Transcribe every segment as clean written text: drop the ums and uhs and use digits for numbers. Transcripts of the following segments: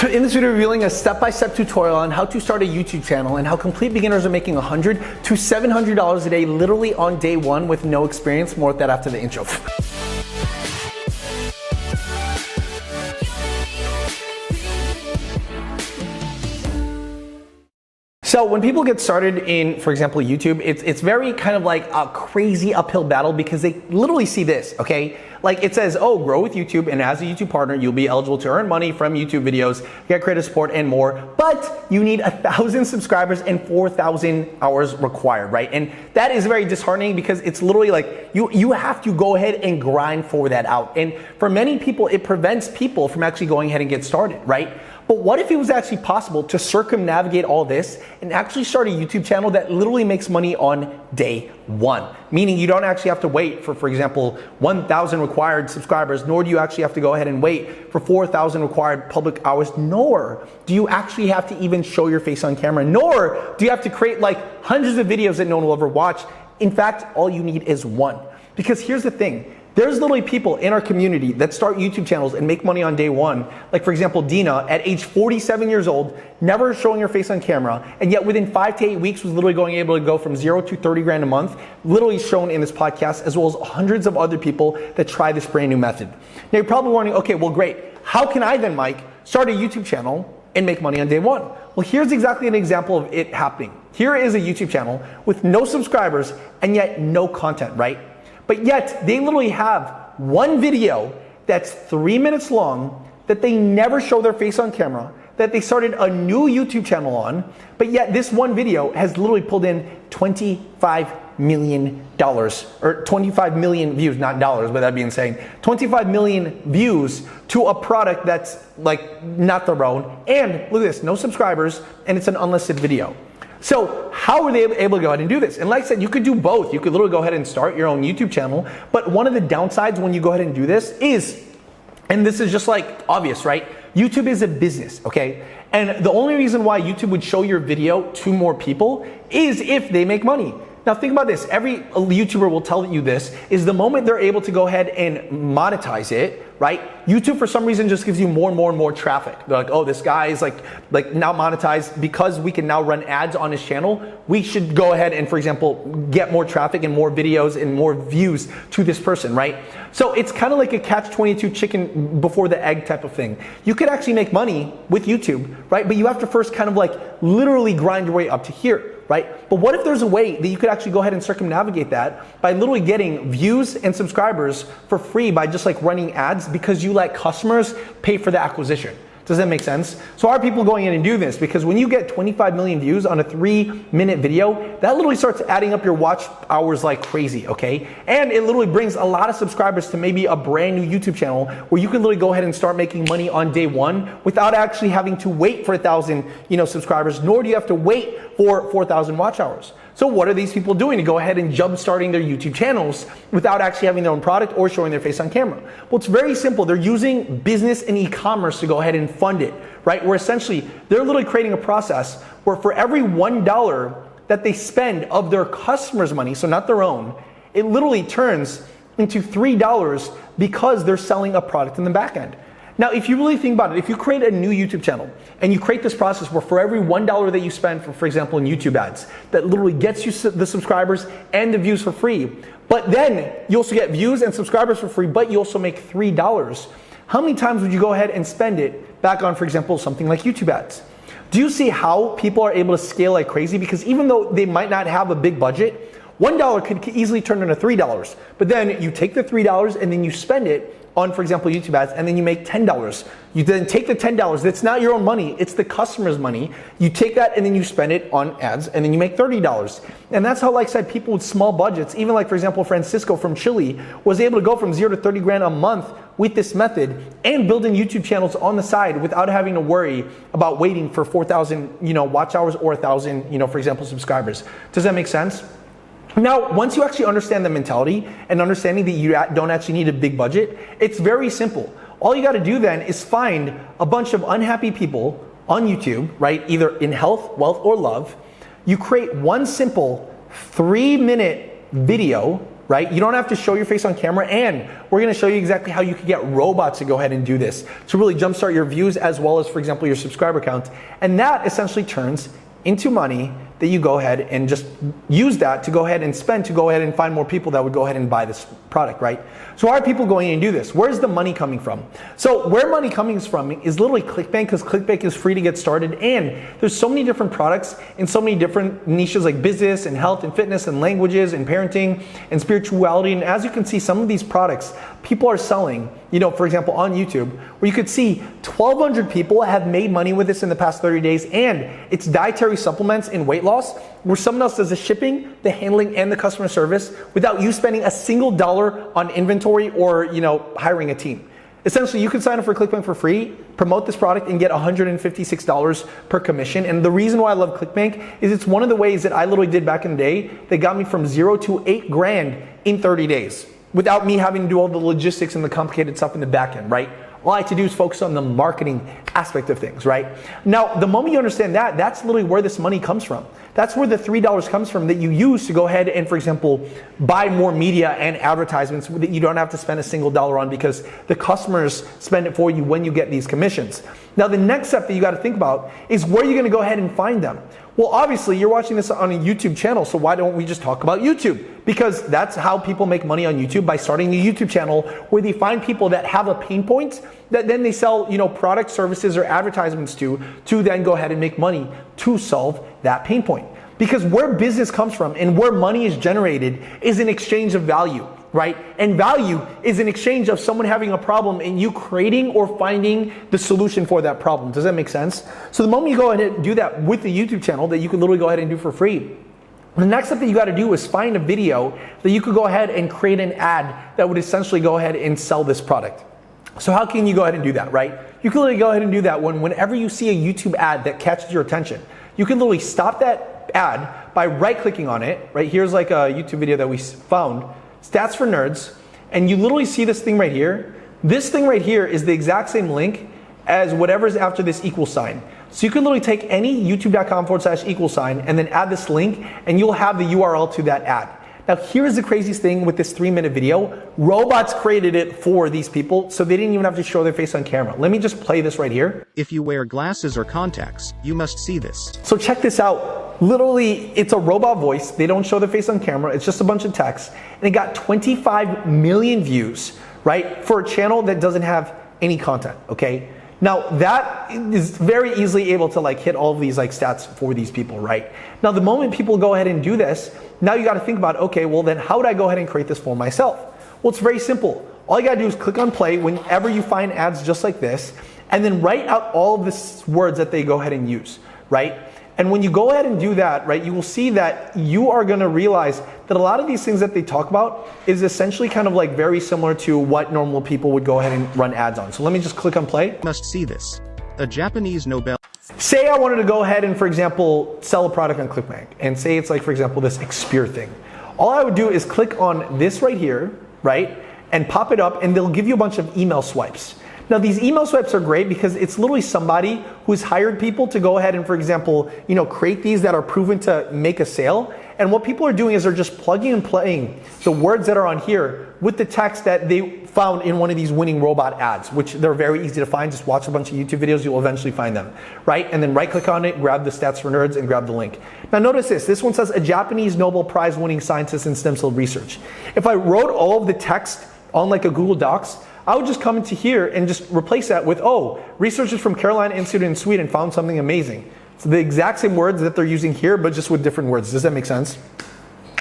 In this video, revealing a step-by-step tutorial on how to start a YouTube channel and how complete beginners are making $100 to $700 a day literally on day one with no experience. More with that after the intro. So when people get started in, for example, YouTube, it's very kind of like a crazy uphill battle because they literally see this, okay? Like it says, oh, grow with YouTube, and as a YouTube partner, you'll be eligible to earn money from YouTube videos, get creator support, and more. But you need 1,000 subscribers and 4,000 hours required, right? And that is very disheartening because it's literally like you have to go ahead and grind for that out. And for many people, it prevents people from actually going ahead and get started, right? But what if it was actually possible to circumnavigate all this and actually start a YouTube channel that literally makes money on day one? Meaning you don't actually have to wait for example, 1,000 required subscribers, nor do you actually have to go ahead and wait for 4,000 required public hours, nor do you actually have to even show your face on camera, nor do you have to create like hundreds of videos that no one will ever watch. In fact, all you need is one. Because here's the thing. There's literally people in our community that start YouTube channels and make money on day one. Like for example, Dina at age 47 years old, never showing her face on camera, and yet within 5 to 8 weeks was literally able to go from 0 to 30 grand a month, literally shown in this podcast, as well as hundreds of other people that try this brand new method. Now you're probably wondering, okay, well great. How can I then, Mike, start a YouTube channel and make money on day one? Well, here's exactly an example of it happening. Here is a YouTube channel with no subscribers and yet no content, right? But yet they literally have one video that's 3 minutes long that they never show their face on camera, that they started a new YouTube channel on, but yet this one video has literally pulled in $25 million, or 25 million views, not dollars, but that'd be insane. 25 million views to a product that's like not their own. And look at this, no subscribers, and it's an unlisted video. So how were they able to go ahead and do this? And like I said, you could do both. You could literally go ahead and start your own YouTube channel. But one of the downsides when you go ahead and do this is, and this is just like obvious, right? YouTube is a business, okay? And the only reason why YouTube would show your video to more people is if they make money. Now think about this, every YouTuber will tell you this, is the moment they're able to go ahead and monetize it, right? YouTube for some reason just gives you more and more and more traffic. They're like, oh, this guy is like now monetized because we can now run ads on his channel. We should go ahead and, for example, get more traffic and more videos and more views to this person, right? So it's kind of like a catch-22 chicken before the egg type of thing. You could actually make money with YouTube, right? But you have to first kind of like literally grind your way up to here, right? But what if there's a way that you could actually go ahead and circumnavigate that by literally getting views and subscribers for free by just like running ads because you let customers pay for the acquisition? Does that make sense? So are people going in and do this? Because when you get 25 million views on a 3-minute video, that literally starts adding up your watch hours like crazy, okay? And it literally brings a lot of subscribers to maybe a brand new YouTube channel where you can literally go ahead and start making money on day one without actually having to wait for 1,000, subscribers, nor do you have to wait for 4,000 watch hours. So what are these people doing to go ahead and jump starting their YouTube channels without actually having their own product or showing their face on camera? Well, it's very simple. They're using business and e-commerce to go ahead and fund it, right? Where essentially they're literally creating a process where for every $1 that they spend of their customers' money, so not their own, it literally turns into $3 because they're selling a product in the back end. Now, if you really think about it, if you create a new YouTube channel and you create this process where for every $1 that you spend for example, in YouTube ads, that literally gets you the subscribers and the views for free, but then you also get views and subscribers for free, but you also make $3, how many times would you go ahead and spend it back on, for example, something like YouTube ads? Do you see how people are able to scale like crazy? Because even though they might not have a big budget, $1 could easily turn into $3, but then you take the $3 and then you spend it on, for example, YouTube ads, and then you make $10. You then take the $10, that's not your own money, it's the customer's money. You take that and then you spend it on ads, and then you make $30. And that's how, like I said, people with small budgets, even like, for example, Francisco from Chile, was able to go from 0 to 30 grand a month with this method and building YouTube channels on the side without having to worry about waiting for 4,000, watch hours or 1,000, for example, subscribers. Does that make sense? Now, once you actually understand the mentality and understanding that you don't actually need a big budget, it's very simple. All you got to do then is find a bunch of unhappy people on YouTube, right? Either in health, wealth, or love. You create one simple 3-minute video right? You don't have to show your face on camera, and we're gonna show you exactly how you can get robots to go ahead and do this to really jumpstart your views as well as, for example, your subscriber count. And that essentially turns into money that you go ahead and just use that to go ahead and spend to go ahead and find more people that would go ahead and buy this product, right? So why are people going in and do this? Where's the money coming from? So where money coming from is literally ClickBank, because ClickBank is free to get started, and there's so many different products in so many different niches like business and health and fitness and languages and parenting and spirituality. And as you can see, some of these products people are selling, you know, for example, on YouTube, where you could see 1,200 people have made money with this in the past 30 days, and it's dietary supplements and weight loss, where someone else does the shipping, the handling, and the customer service without you spending a single dollar on inventory or, you know, hiring a team. Essentially, you can sign up for ClickBank for free, promote this product, and get $156 per commission. And the reason why I love ClickBank is it's one of the ways that I literally did back in the day that got me from 0 to 8 grand in 30 days without me having to do all the logistics and the complicated stuff in the back end, right? All I had to do is focus on the marketing aspect of things, right? Now, the moment you understand that, that's literally where this money comes from. That's where the $3 comes from that you use to go ahead and, for example, buy more media and advertisements that you don't have to spend a single dollar on because the customers spend it for you when you get these commissions. Now, the next step that you got to think about is where you're going to go ahead and find them. Well, obviously, you're watching this on a YouTube channel, so why don't we just talk about YouTube? Because that's how people make money on YouTube, by starting a YouTube channel where they find people that have a pain point that then they sell, you know, product, services, or advertisements to then go ahead and make money to solve that pain point. Because where business comes from and where money is generated is an exchange of value, right? And value is an exchange of someone having a problem and you creating or finding the solution for that problem. Does that make sense? So the moment you go ahead and do that with the YouTube channel that you can literally go ahead and do for free, the next step that you got to do is find a video that you could go ahead and create an ad that would essentially go ahead and sell this product. So how can you go ahead and do that, right? You can literally go ahead and do that whenever you see a YouTube ad that catches your attention. You can literally stop that ad by right-clicking on it, right? Here's like a YouTube video that we found, Stats for Nerds, and you literally see this thing right here. This thing right here is the exact same link as whatever's after this equal sign. So you can literally take any youtube.com/equal sign and then add this link and you'll have the URL to that ad. Now here's the craziest thing with this 3-minute video. Robots created it for these people, so they didn't even have to show their face on camera. Let me just play this right here. If you wear glasses or contacts, you must see this. So check this out. Literally, it's a robot voice. They don't show their face on camera. It's just a bunch of text. And it got 25 million views, right? For a channel that doesn't have any content, okay? Now that is very easily able to like hit all of these like stats for these people, right? Now the moment people go ahead and do this, now you gotta think about, okay, well then how would I go ahead and create this for myself? Well, it's very simple. All you gotta do is click on play whenever you find ads just like this, and then write out all of the words that they go ahead and use, right? And when you go ahead and do that, right, you will see that you are gonna realize that a lot of these things that they talk about is essentially kind of like very similar to what normal people would go ahead and run ads on. So let me just click on play. Must see this. A Japanese Nobel. Say I wanted to go ahead and, for example, sell a product on ClickBank, and say it's like, for example, this Expire thing. All I would do is click on this right here, right, and pop it up, and they'll give you a bunch of email swipes. Now these email swipes are great because it's literally somebody who's hired people to go ahead and, for example, you know, create these that are proven to make a sale. And what people are doing is they're just plugging and playing the words that are on here with the text that they found in one of these winning robot ads, which they're very easy to find. Just watch a bunch of YouTube videos, you'll eventually find them, right? And then right click on it, grab the Stats for Nerds and grab the link. Now notice this one says a Japanese Nobel Prize winning scientist in stem cell research. If I wrote all of the text on like a Google Docs, I would just come into here and just replace that with, oh, researchers from Carolina Institute in Sweden found something amazing. So the exact same words that they're using here, but just with different words. Does that make sense?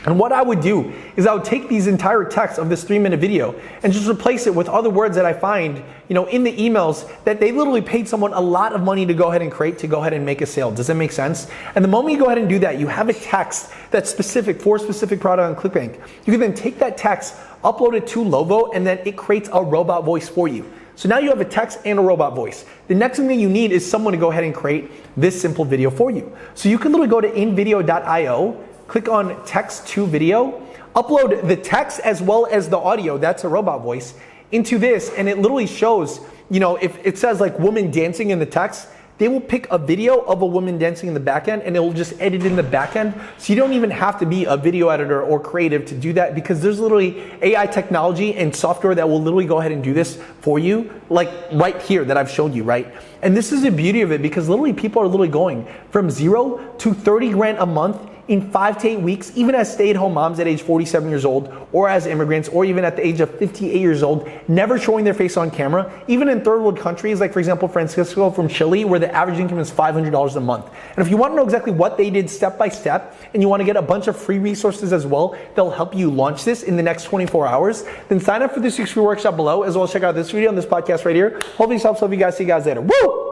And what I would do is I would take these entire texts of this 3-minute video and just replace it with other words that I find, you know, in the emails that they literally paid someone a lot of money to go ahead and create to go ahead and make a sale. Does that make sense? And the moment you go ahead and do that, you have a text that's specific for a specific product on ClickBank. You can then take that text, upload it to Lovo, and then it creates a robot voice for you. So now you have a text and a robot voice. The next thing that you need is someone to go ahead and create this simple video for you. So you can literally go to invideo.io, click on text to video, upload the text as well as the audio, that's a robot voice, into this, and it literally shows, you know, if it says like woman dancing in the text, they will pick a video of a woman dancing in the back end and it will just edit in the back end. So you don't even have to be a video editor or creative to do that, because there's literally AI technology and software that will literally go ahead and do this for you, like right here that I've showed you, right? And this is the beauty of it, because literally people are literally going from 0 to 30 grand a month in 5 to 8 weeks, even as stay-at-home moms at age 47 years old, or as immigrants, or even at the age of 58 years old, never showing their face on camera. Even in third world countries, like for example, Francisco from Chile, where the average income is $500 a month. And if you want to know exactly what they did step by step, and you want to get a bunch of free resources as well, that'll help you launch this in the next 24 hours, then sign up for this 6 free workshop below, as well as check out this video on this podcast right here. Hopefully this helps. Love you guys. See you guys later. Woo!